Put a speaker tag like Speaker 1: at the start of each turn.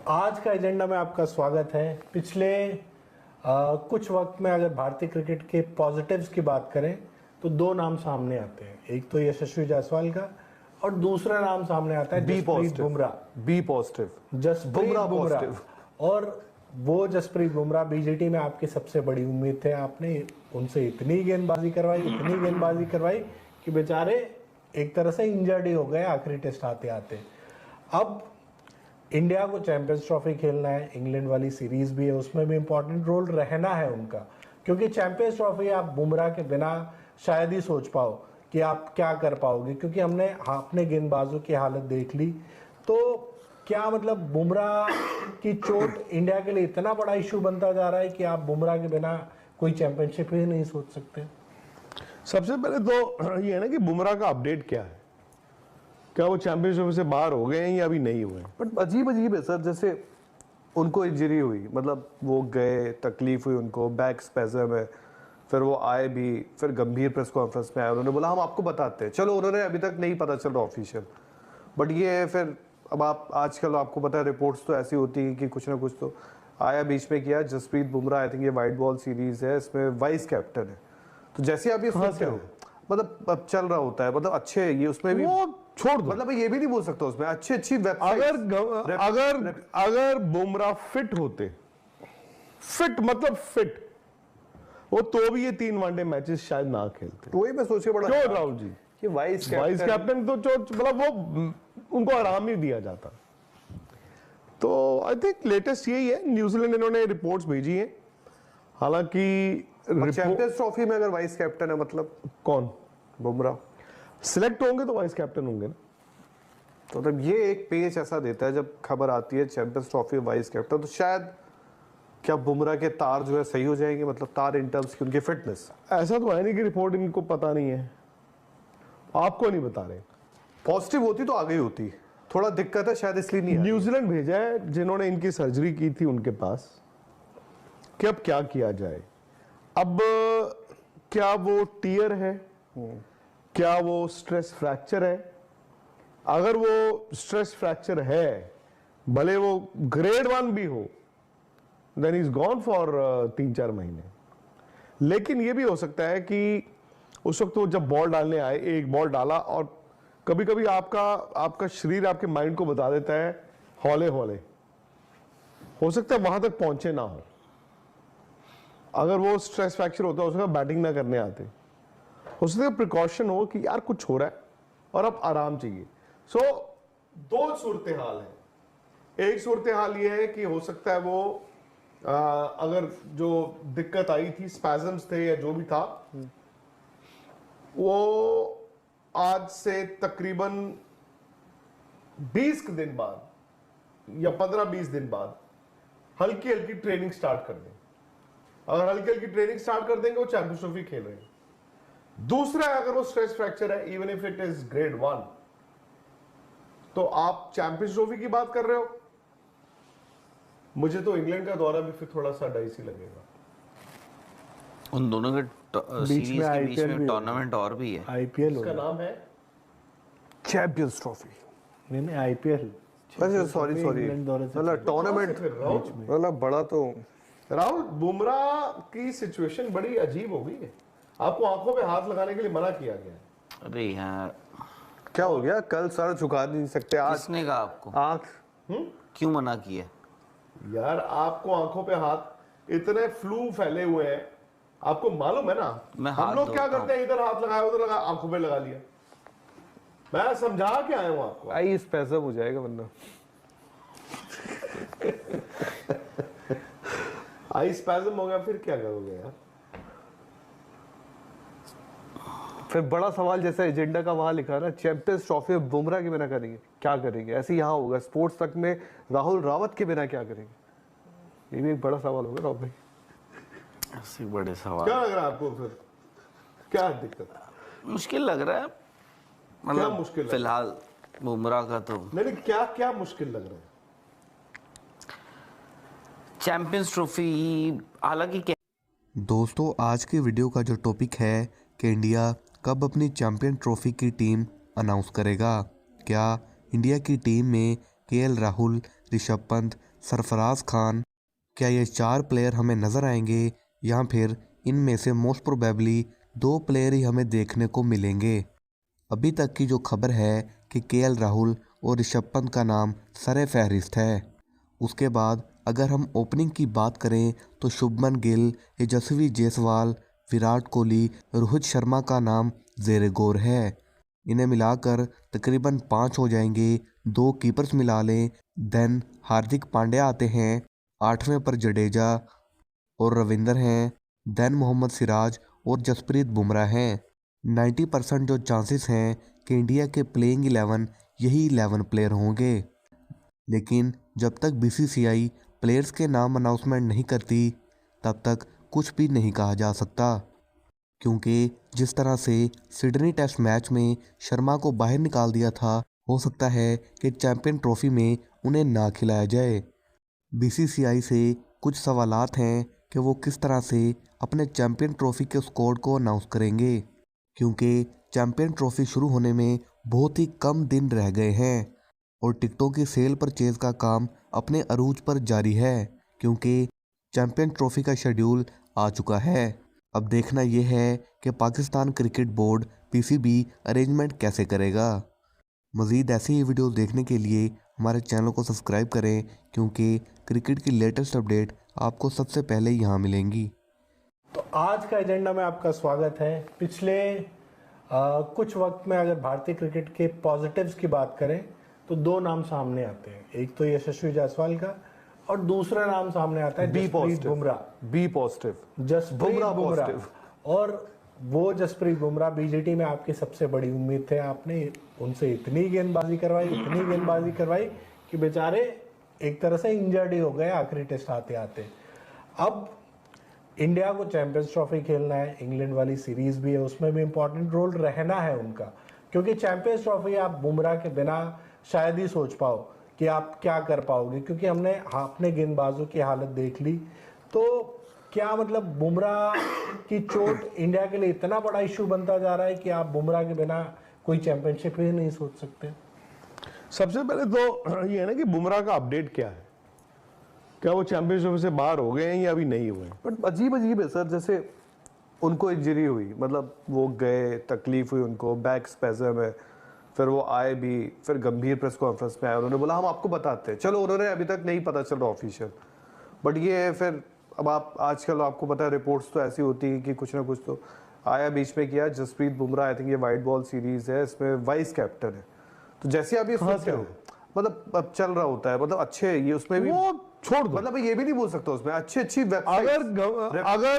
Speaker 1: आज का एजेंडा में आपका स्वागत है। पिछले कुछ वक्त में अगर भारतीय क्रिकेट के पॉजिटिव्स की बात करें तो दो नाम सामने आते हैं। एक तो यशस्वी जायसवाल का और दूसरा नाम सामने आता है जसप्रीत बुमराह।
Speaker 2: B positive
Speaker 1: Jasprit Bumrah. और वो जसप्रीत बुमराह बीजेटी में आपकी सबसे बड़ी उम्मीद थे। आपने उनसे इतनी गेंदबाजी करवाई कि बेचारे एक तरह से इंजर्ड ही हो गए आखिरी टेस्ट आते आते। अब इंडिया को चैंपियंस ट्रॉफी खेलना है, इंग्लैंड वाली सीरीज भी है, उसमें भी इंपॉर्टेंट रोल रहना है उनका, क्योंकि चैंपियंस ट्रॉफी आप बुमराह के बिना शायद ही सोच पाओ कि आप क्या कर पाओगे, क्योंकि हमने अपने गेंदबाजों की हालत देख ली। तो क्या मतलब बुमराह की चोट इंडिया के लिए इतना बड़ा इशू बनता जा रहा है कि आप बुमराह के बिना कोई चैंपियनशिप ही नहीं सोच सकते?
Speaker 2: सबसे पहले तो ये है ना कि बुमराह का अपडेट क्या है, क्या वो चैंपियनशिप से बाहर हो गए हैं या अभी नहीं हुए?
Speaker 3: बट अजीब है सर, जैसे उनको इंजरी हुई, मतलब वो गए, तकलीफ हुई उनको, बैक स्पैज़म है, फिर वो आए भी, फिर गंभीर प्रेस कॉन्फ्रेंस में आए, उन्होंने बोला हम आपको बताते हैं। चलो उन्होंने अभी तक नहीं पता चल रहा ऑफिशियल, बट ये फिर अब आप आजकल आपको पता है रिपोर्ट्स तो ऐसी होती हैं कि कुछ ना कुछ तो आया बीच में किया। जसप्रीत बुमराह आई थिंक ये वाइट बॉल सीरीज है, इसमें वाइस कैप्टन है, तो जैसे आप ये सुनते हो मतलब अब चल रहा होता है, मतलब अच्छे ये उसमें भी
Speaker 2: वो छोड़ दो,
Speaker 3: मतलब ये भी नहीं बोल सकता उसमें अच्छी
Speaker 2: अगर बुमराह फिट होते, फिट मतलब फिट, वो तो भी ये 3 वनडे मैचेस शायद ना खेलते।
Speaker 3: वही मैं सोच के बड़ा
Speaker 2: क्यों राहुल जी
Speaker 3: कि वाइस
Speaker 2: कैप्टन तो मतलब वो उनको आराम ही दिया जाता। तो आई थिंक लेटेस्ट यही है, न्यूजीलैंड इन्होंने रिपोर्ट्स भेजी हैं, हालांकि
Speaker 3: चैंपियंस ट्रॉफी में अगर वाइस कैप्टन है मतलब
Speaker 2: कौन?
Speaker 3: बुमराह
Speaker 2: सिलेक्ट होंगे तो वाइस कैप्टन होंगे ना।
Speaker 3: तो मतलब ये एक पेज ऐसा देता है जब खबर आती है चैंपियंस ट्रॉफी वाइस कैप्टन, तो शायद क्या बुमराह के तार जो है सही हो जाएंगे, मतलब तार इन टर्म्स की उनकी फिटनेस।
Speaker 2: ऐसा तो है नहीं कि रिपोर्ट इनको पता नहीं है, आपको नहीं बता रहे।
Speaker 3: पॉजिटिव होती तो आगे ही होती, थोड़ा दिक्कत है शायद इसलिए नहीं।
Speaker 2: न्यूजीलैंड भेजा है जिन्होंने इनकी सर्जरी की थी उनके पास कि अब क्या किया जाए। अब क्या वो टीयर है, क्या वो स्ट्रेस फ्रैक्चर है? अगर वो स्ट्रेस फ्रैक्चर है, भले वो ग्रेड 1 भी हो, देन इज गॉन फॉर 3-4 महीने। लेकिन ये भी हो सकता है कि उस वक्त वो जब बॉल डालने आए, एक बॉल डाला, और कभी कभी आपका शरीर आपके माइंड को बता देता है हौले हौले, हो सकता है वहां तक पहुंचे ना हो। अगर वो स्ट्रेस फ्रैक्चर होता है, उसका बैटिंग ना करने आते, हो सकता है प्रिकॉशन हो कि यार कुछ हो रहा है और अब आराम चाहिए। सो दो सूरत हाल है। एक सूरत हाल ये है कि हो सकता है वो अगर जो दिक्कत आई थी, स्पैजम्स थे या जो भी था, वो आज से तकरीबन 20 दिन बाद या 15-20 दिन बाद हल्की हल्की ट्रेनिंग स्टार्ट कर दें। अगर हल्की हल्की ट्रेनिंग स्टार्ट कर देंगे, वो चैंपियंस ट्रॉफी खेल रहे हैं। दूसरा, अगर वो स्ट्रेस फ्रैक्चर है, even if it is grade 1, तो आप चैंपियंस ट्रॉफी की बात कर रहे हो। मुझे तो इंग्लैंड का दौरा भी फिर थोड़ा सा डाइसी लगेगा।
Speaker 4: उन दोनों के सीरीज के बीच में टूर्नामेंट और भी है,
Speaker 1: आईपीएल,
Speaker 2: उसका नाम है
Speaker 3: चैंपियंस ट्रॉफी।
Speaker 1: नहीं आईपीएल,
Speaker 3: सॉरी मतलब टूर्नामेंट मतलब बड़ा। तो
Speaker 2: राहुल, बुमराह की सिचुएशन बड़ी अजीब हो गई है। आपको आंखों पे हाथ लगाने के लिए मना किया गया है।
Speaker 4: अरे यार
Speaker 3: क्या हो गया? कल सर झुका नहीं सकते, आज
Speaker 4: किसने कहा आपको?
Speaker 3: आंख
Speaker 4: क्यों मना किया?
Speaker 2: यार आपको आंखों पे हाथ, इतने फ्लू फैले हुए हैं, आपको मालूम है ना। हम लोग क्या करते हैं, इधर हाथ लगाया उधर लगा, आंखों पे लगा लिया। मैं समझा के आया हूं आपको।
Speaker 3: आई स्पैज़म हो जाएगा वरना।
Speaker 2: आई स्पैज़म हो गया, फिर क्या करोगे यार?
Speaker 3: फिर बड़ा सवाल जैसा एजेंडा का वहां लिखा है ना, चैंपियंस ट्रॉफी बुमराह के बिना करेंगे क्या करेंगे? ऐसे यहाँ होगा स्पोर्ट्स तक में राहुल रावत के बिना क्या करेंगे? ये भी एक बड़ा सवाल होगा राहुल भाई।
Speaker 4: ऐसे बड़े सवाल।
Speaker 2: क्या लग रहा है आपको? फिर क्या दिक्कत?
Speaker 4: मुश्किल लग रहा है,
Speaker 2: क्या मुश्किल लग रहा है?
Speaker 4: फिलहाल बुमराह का तो
Speaker 2: नहीं, क्या मुश्किल लग रहा है?
Speaker 4: चैंपियंस ट्रॉफी, हालांकि
Speaker 5: दोस्तों, आज के वीडियो का जो टॉपिक है कि इंडिया कब अपनी चैंपियन ट्रॉफी की टीम अनाउंस करेगा। क्या इंडिया की टीम में केएल राहुल, ऋषभ पंत, सरफराज खान, क्या ये 4 प्लेयर हमें नज़र आएंगे या फिर इनमें से मोस्ट प्रोबेबली 2 प्लेयर ही हमें देखने को मिलेंगे। अभी तक की जो खबर है कि केएल राहुल और ऋषभ पंत का नाम सरे फहरिस्त है। उसके बाद अगर हम ओपनिंग की बात करें तो शुभमन गिल, यशस्वी जायसवाल, विराट कोहली, रोहित शर्मा का नाम ज़ेरे गौर है। इन्हें मिलाकर तकरीबन 5 हो जाएंगे। 2 कीपर्स मिला लें, देन हार्दिक पांड्या आते हैं, 8वें पर जडेजा और रविंदर हैं, देन मोहम्मद सिराज और जसप्रीत बुमराह हैं। 90% जो चांसेस हैं कि इंडिया के प्लेइंग 11 यही 11 प्लेयर होंगे। लेकिन जब तक बीसीसीआई प्लेयर्स के नाम अनाउंसमेंट नहीं करती तब तक कुछ भी नहीं कहा जा सकता, क्योंकि जिस तरह से सिडनी टेस्ट मैच में शर्मा को बाहर निकाल दिया था, हो सकता है कि चैंपियन ट्रॉफी में उन्हें ना खिलाया जाए। बीसीसीआई से कुछ सवालात हैं कि वो किस तरह से अपने चैंपियन ट्रॉफी के स्क्वाड को अनाउंस करेंगे, क्योंकि चैंपियन ट्रॉफी शुरू होने में बहुत ही कम दिन रह गए हैं और टिकटों की सेल परचेज का काम अपने अरूज पर जारी है, क्योंकि चैंपियन ट्रॉफी का शेड्यूल आ चुका है। अब देखना यह है कि Pakistan cricket board PCB arrangement कैसे करेगा। मज़ीद ऐसे ही वीडियो देखने के लिए हमारे चैनल को सब्सक्राइब करें, क्योंकि क्रिकेट की लेटेस्ट अपडेट आपको सबसे पहले यहाँ मिलेंगी।
Speaker 1: तो आज का एजेंडा में आपका स्वागत है। पिछले कुछ वक्त में अगर भारतीय क्रिकेट के पॉजिटिव्स की बात करें तो 2 नाम सामने आते हैं। एक तो यशस्वी जायसवाल का और दूसरा नाम सामने आता है जसप्रीत बुमराह।
Speaker 3: B positive,
Speaker 1: Jasprit Bumrah. और वो जसप्रीत बुमराह बीजेटी में आपकी सबसे बड़ी उम्मीद थे। आपने उनसे इतनी गेंदबाजी करवाई कि बेचारे एक तरह से इंजर्ड ही हो गए आखिरी टेस्ट आते आते। अब इंडिया को चैंपियंस ट्रॉफी खेलना है, इंग्लैंड वाली सीरीज भी है, उसमें भी इंपॉर्टेंट रोल रहना है उनका, क्योंकि चैंपियंस ट्रॉफी आप बुमराह के बिना शायद ही सोच पाओ कि आप क्या कर पाओगे, क्योंकि हमने अपने गेंदबाजों की हालत देख ली। तो क्या मतलब बुमराह की चोट इंडिया के लिए इतना बड़ा इशू बनता जा रहा है कि आप बुमराह के बिना कोई चैंपियनशिप ही नहीं सोच सकते?
Speaker 2: सबसे पहले तो ये है ना कि बुमराह का अपडेट क्या है, क्या वो चैंपियनशिप से बाहर हो गए हैं या अभी नहीं हुए?
Speaker 3: बट अजीब है सर, जैसे उनको इंजरी हुई, मतलब वो गए, तकलीफ हुई उनको, बैक स्पैज़म है, फिर वो आए भी, फिर गंभीर प्रेस कॉन्फ्रेंस में आए, उन्होंने बोला हम आपको बताते हैं। चलो उन्होंने अभी तक नहीं पता चल रहा ऑफिशियल, बट ये फिर अब आप आजकल आपको पता है रिपोर्ट्स तो ऐसी होती है कि कुछ ना कुछ तो आया बीच में किया। जसप्रीत बुमराह, आई थिंक ये वाइट बॉल सीरीज है, इसमें वाइस कैप्टन है, तो जैसे आप ये सोचते हो मतलब अब चल रहा होता है, मतलब अच्छे ये उसमें भी
Speaker 2: वो छोड़ दो,
Speaker 3: मतलब ये भी नहीं बोल सकता उसमें अच्छी वेबसाइट
Speaker 2: अगर